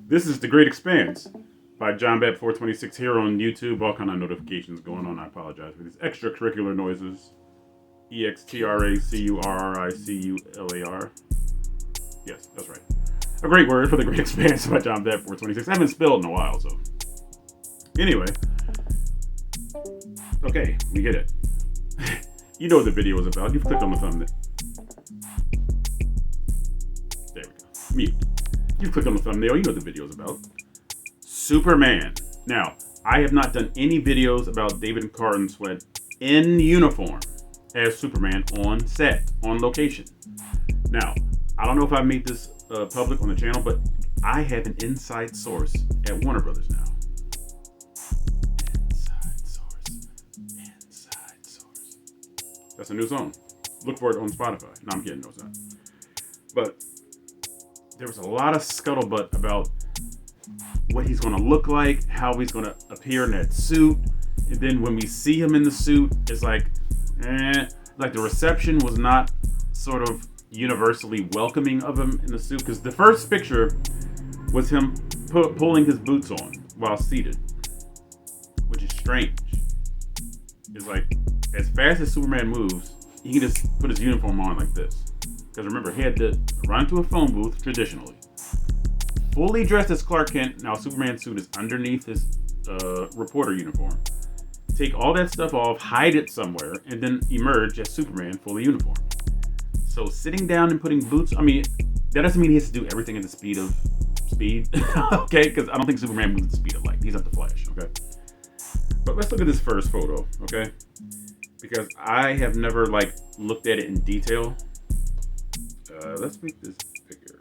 This is The Great Expanse by John Bat 426 here on YouTube. All kind of notifications going on. I apologize for these extracurricular noises. EXTRACURRICULAR. Yes, that's right. A great word for The Great Expanse by John Bat 426. I haven't spelled in a while, so. Anyway. Okay, we get it. You know what the video is about. You've clicked on the thumbnail. There we go. Mute. You click on the thumbnail, you know what the video is about. Superman. Now, I have not done any videos about David Corenswet in uniform as Superman on set, on location. Now, I don't know if I've made this public on the channel, but I have an inside source at Warner Brothers now. Inside source. That's a new song. Look for it on Spotify. No, I'm kidding, no, it's not. But there was a lot of scuttlebutt about what he's going to look like, how he's going to appear in that suit. And then when we see him in the suit, it's like the reception was not sort of universally welcoming of him in the suit. Because the first picture was him pulling his boots on while seated, which is strange. It's like, as fast as Superman moves, he can just put his uniform on like this. Because remember, he had to run to a phone booth traditionally. Fully dressed as Clark Kent, now Superman's suit is underneath his reporter uniform. Take all that stuff off, hide it somewhere, and then emerge as Superman fully uniformed. So sitting down and putting boots, I mean, that doesn't mean he has to do everything at the speed, okay? Because I don't think Superman moves at the speed of light. He's not the Flash, okay? But let's look at this first photo, okay? Because I have never, looked at it in detail. Let's make this bigger.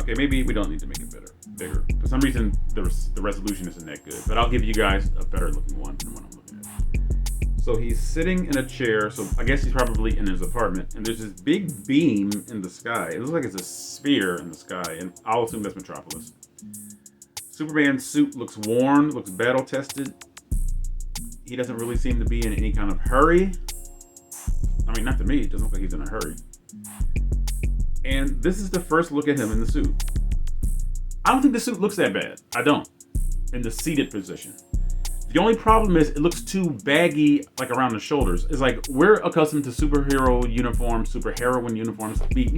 Okay, maybe we don't need to make it bigger. For some reason, the resolution isn't that good. But I'll give you guys a better looking one than what I'm looking at. So he's sitting in a chair. So I guess he's probably in his apartment. And there's this big beam in the sky. It looks like it's a sphere in the sky. And I'll assume that's Metropolis. Superman's suit looks worn, looks battle tested. He doesn't really seem to be in any kind of hurry. I mean, not to me. It doesn't look like he's in a hurry. And this is the first look at him in the suit. I don't think the suit looks that bad. I don't. In the seated position. The only problem is it looks too baggy, around the shoulders. It's like we're accustomed to superhero uniforms, superheroine uniforms to be,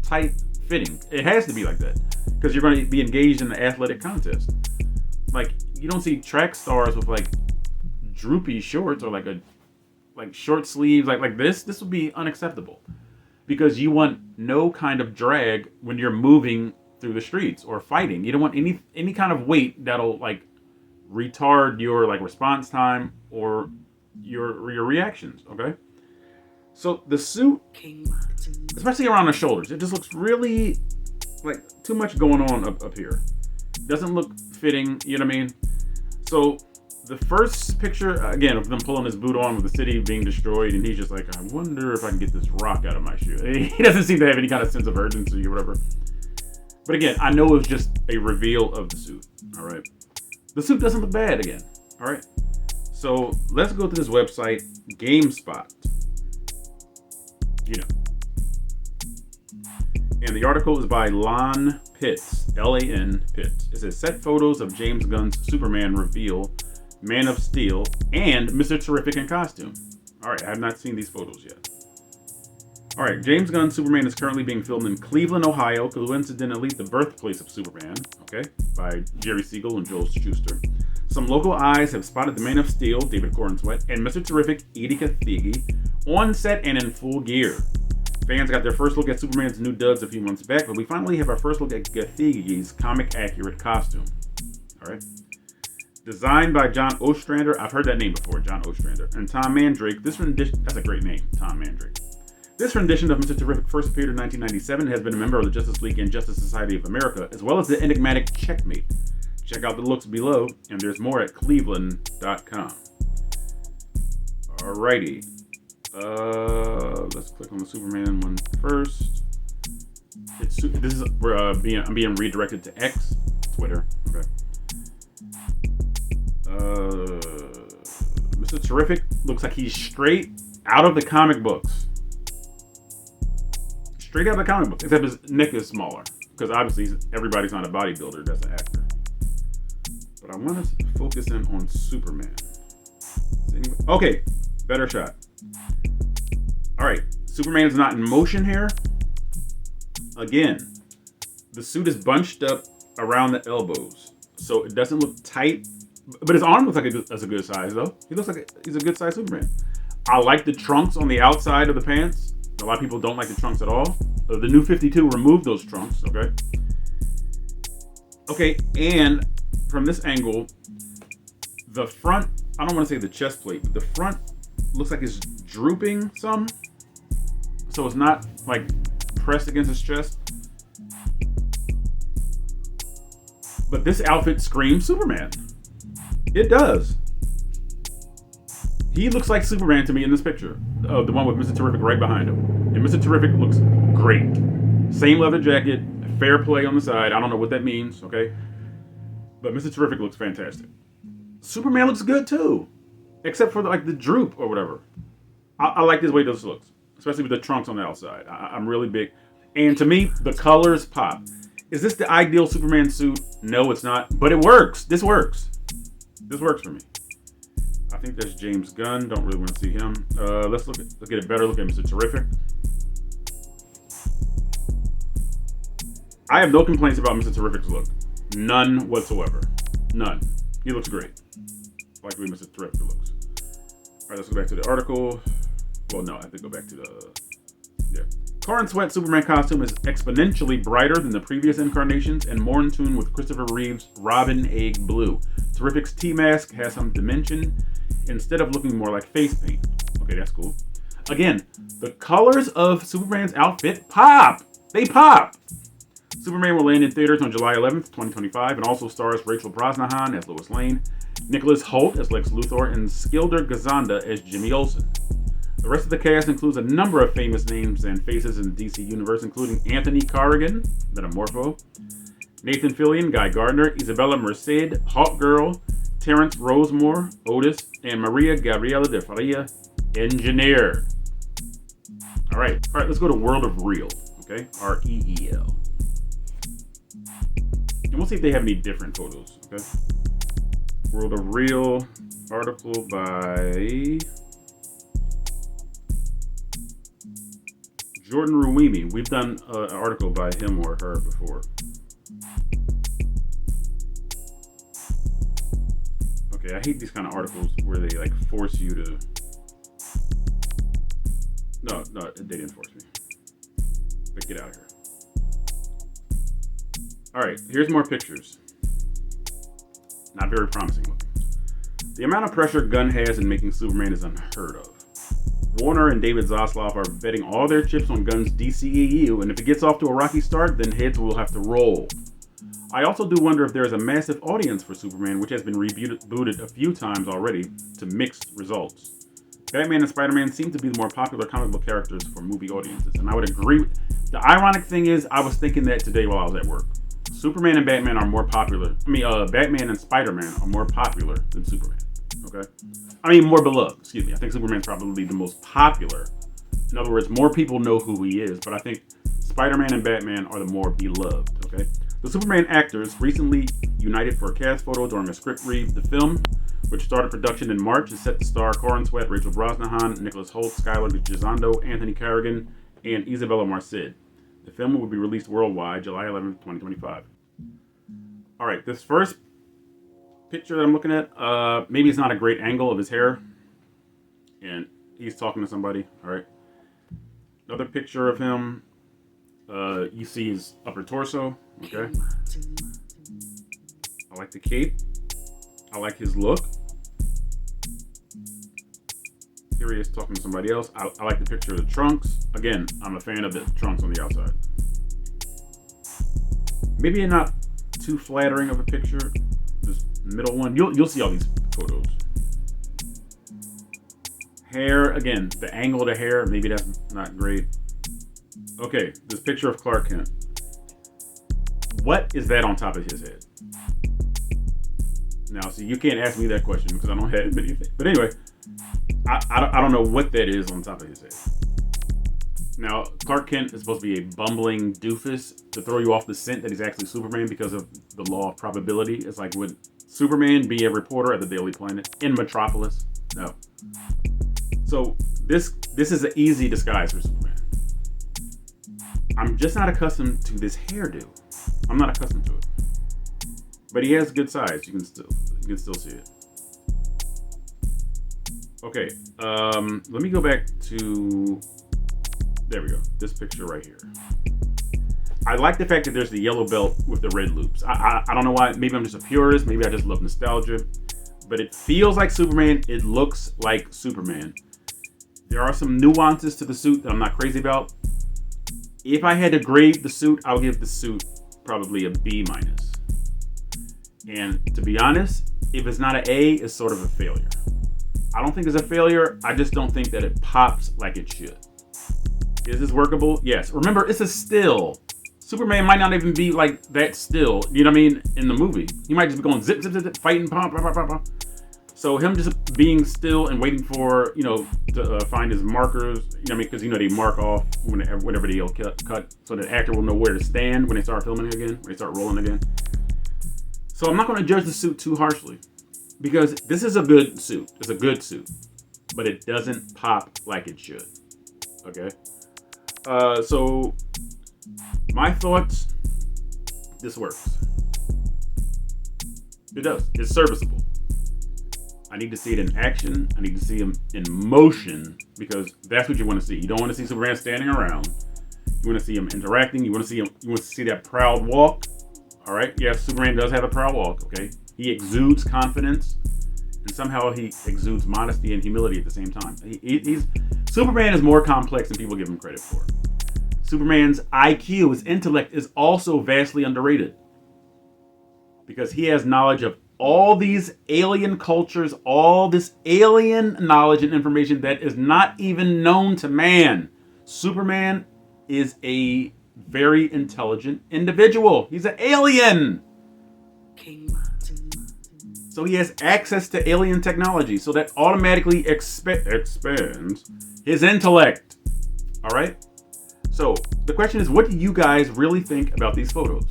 tight fitting. It has to be like that because you're going to be engaged in the athletic contest. You don't see track stars with droopy shorts or short sleeves like this. This would be unacceptable because you want no kind of drag when you're moving through the streets or fighting. You don't want any kind of weight that'll retard your response time or your reactions. Okay, so the suit, especially around the shoulders, it just looks really too much going on up here. Doesn't look fitting. You know what I mean? So the first picture, again, of them pulling his boot on with the city being destroyed, and he's just like, I wonder if I can get this rock out of my shoe. He doesn't seem to have any kind of sense of urgency or whatever. But again, I know it was just a reveal of the suit, all right? The suit doesn't look bad again, all right? So let's go to this website, GameSpot. And the article is by Lan Pitts, Lan Pitts. It says, set photos of James Gunn's Superman reveal, Man of Steel, and Mr. Terrific in costume. All right, I have not seen these photos yet. All right, James Gunn's Superman is currently being filmed in Cleveland, Ohio, coincidentally the birthplace of Superman, okay, by Jerry Siegel and Joel Shuster. Some local eyes have spotted the Man of Steel, David Corenswet, and Mr. Terrific, Edie Cathegi, on set and in full gear. Fans got their first look at Superman's new duds a few months back, but we finally have our first look at Cathegi's comic-accurate costume. All right. Designed by John Ostrander. I've heard that name before, John Ostrander. And Tom Mandrake. This rendition, that's a great name, Tom Mandrake. This rendition of Mr. Terrific first appeared in 1997 and has been a member of the Justice League and Justice Society of America, as well as the enigmatic Checkmate. Check out the looks below, and there's more at cleveland.com. Alrighty. Let's click on the Superman one first. I'm being redirected to X, Twitter. Okay. Mr. Terrific looks like he's straight out of the comic books. Straight out of the comic books, except his neck is smaller. because obviously everybody's not a bodybuilder that's an actor. But I want to focus in on Superman. Okay, better shot. All right, Superman is not in motion here. Again, the suit is bunched up around the elbows, so it doesn't look tight. But his arm looks like that's a good size, though. He looks like he's a good size Superman. I like the trunks on the outside of the pants. A lot of people don't like the trunks at all. The new 52 removed those trunks, okay? Okay, and from this angle, the front, I don't want to say the chest plate, but the front looks like it's drooping some. So it's not like pressed against his chest. But this outfit screams Superman. It does. He looks like Superman to me in this picture. The one with Mr. Terrific right behind him. And Mr. Terrific looks great. Same leather jacket, fair play on the side. I don't know what that means, okay? But Mr. Terrific looks fantastic. Superman looks good too. Except for the droop or whatever. I like this way this looks. Especially with the trunks on the outside. I'm really big. And to me, the colors pop. Is this the ideal Superman suit? No, it's not. But it works. This works. This works for me. I think that's James Gunn. Don't really want to see him. Let's get a better look at Mr. Terrific. I have no complaints about Mr. Terrific's look. None whatsoever. None. He looks great. I like the way Mr. Terrific looks. All right, let's go back to the article. Well, no, I have to go back to the... Yeah. Corenswet's Superman costume is exponentially brighter than the previous incarnations and more in tune with Christopher Reeve's Robin Egg Blue. Terrific's T-mask has some dimension instead of looking more like face paint. Okay, that's cool. Again, the colors of Superman's outfit pop. They pop. Superman will land in theaters on July 11th, 2025, and also stars Rachel Brosnahan as Lois Lane, Nicholas Hoult as Lex Luthor, and Skilder Gazanda as Jimmy Olsen. The rest of the cast includes a number of famous names and faces in the DC universe, including Anthony Carrigan, Metamorpho, Nathan Fillion, Guy Gardner, Isabella Merced, Hawkgirl, Terrence Rosemore, Otis, and Maria Gabriela de Faria, Engineer. All right, let's go to World of Real, okay? REEL. And we'll see if they have any different photos, okay? World of Real, article by Jordan Ruwimi. We've done an article by him or her before. Okay, I hate these kind of articles where they like force you to... No, they didn't force me. But get out of here. Alright, here's more pictures. Not very promising looking. The amount of pressure Gunn has in making Superman is unheard of. Warner and David Zaslav are betting all their chips on Gunn's DCEU, and if it gets off to a rocky start, then heads will have to roll. I also do wonder if there is a massive audience for Superman, which has been rebooted a few times already to mixed results. Batman and Spider-Man seem to be the more popular comic book characters for movie audiences, and I would agree. The ironic thing is, I was thinking that today while I was at work. Superman and Batman are more popular. Batman and Spider-Man are more popular than Superman. Okay? More beloved, excuse me. I think Superman's probably the most popular. In other words, more people know who he is, but I think Spider-Man and Batman are the more beloved, okay? The Superman actors recently united for a cast photo during a script read. The film, which started production in March, is set to star Corenswet, Rachel Brosnahan, Nicholas Hoult, Skylar Gisondo, Anthony Carrigan, and Isabella Merced. The film will be released worldwide July 11th, 2025. All right, this first picture that I'm looking at, maybe it's not a great angle of his hair, and he's talking to somebody. All right, another picture of him, you see his upper torso. Okay, I like the cape. I like his look. Here he is talking to somebody else. I like the picture of the trunks. Again, I'm a fan of the trunks on the outside. Maybe not too flattering of a picture. This middle one, you'll see all these photos. Hair, again, the angle of the hair, maybe that's not great. Okay, this picture of Clark Kent. What is that on top of his head? Now, see, you can't ask me that question because I don't have anything. But anyway, I don't know what that is on top of his head. Now, Clark Kent is supposed to be a bumbling doofus to throw you off the scent that he's actually Superman because of the law of probability. It's like, would Superman be a reporter at the Daily Planet in Metropolis? No. So this is an easy disguise for Superman. I'm just not accustomed to this hairdo. I'm not accustomed to it. But he has good size. You can still see it. Okay, let me go back to, there we go, this picture right here. I like the fact that there's the yellow belt with the red loops. I don't know why, maybe I'm just a purist, maybe I just love nostalgia, but it feels like Superman, it looks like Superman. There are some nuances to the suit that I'm not crazy about. If I had to grade the suit, I'll give the suit probably a B-. And to be honest, if it's not an A, it's sort of a failure. I don't think it's a failure. I just don't think that it pops like it should. Is this workable? Yes. Remember, it's a still. Superman might not even be like that still. You know what I mean? In the movie, he might just be going zip, zip, zip, zip, fighting, pop, pop, pop, pop. So him just being still and waiting for, to find his markers. You know what I mean? Because they mark off whenever they'll cut, so the actor will know where to stand when they start filming again, when they start rolling again. So I'm not going to judge the suit too harshly. Because this is a good suit. It's a good suit. But it doesn't pop like it should. Okay? So, my thoughts, this works. It does. It's serviceable. I need to see it in action. I need to see him in motion. Because that's what you want to see. You don't want to see Superman standing around. You want to see him interacting. You want to see that proud walk. Alright? Yes, Superman does have a proud walk. Okay? He exudes confidence, and somehow he exudes modesty and humility at the same time. Superman is more complex than people give him credit for. Superman's IQ, his intellect, is also vastly underrated. Because he has knowledge of all these alien cultures, all this alien knowledge and information that is not even known to man. Superman is a very intelligent individual. He's an alien. So he has access to alien technology. So that automatically expands his intellect. All right? So the question is, what do you guys really think about these photos?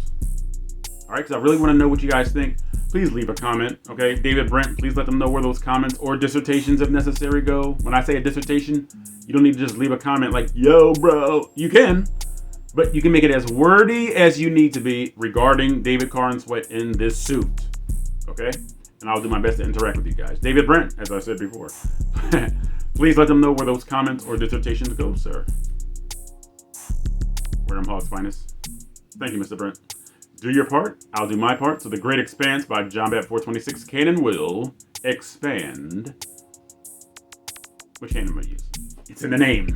All right? Because I really want to know what you guys think. Please leave a comment. Okay? David Brent, please let them know where those comments or dissertations, if necessary, go. When I say a dissertation, you don't need to just leave a comment like, yo, bro. You can. But you can make it as wordy as you need to be regarding David Corenswet in this suit. Okay? And I'll do my best to interact with you guys. David Brent, as I said before. Please let them know where those comments or dissertations go, sir. Where I'm Hog's finest. Thank you, Mr. Brent. Do your part. I'll do my part. So the Great Expanse by John Bat 426 can and will expand. Which hand am I using? It's in the name.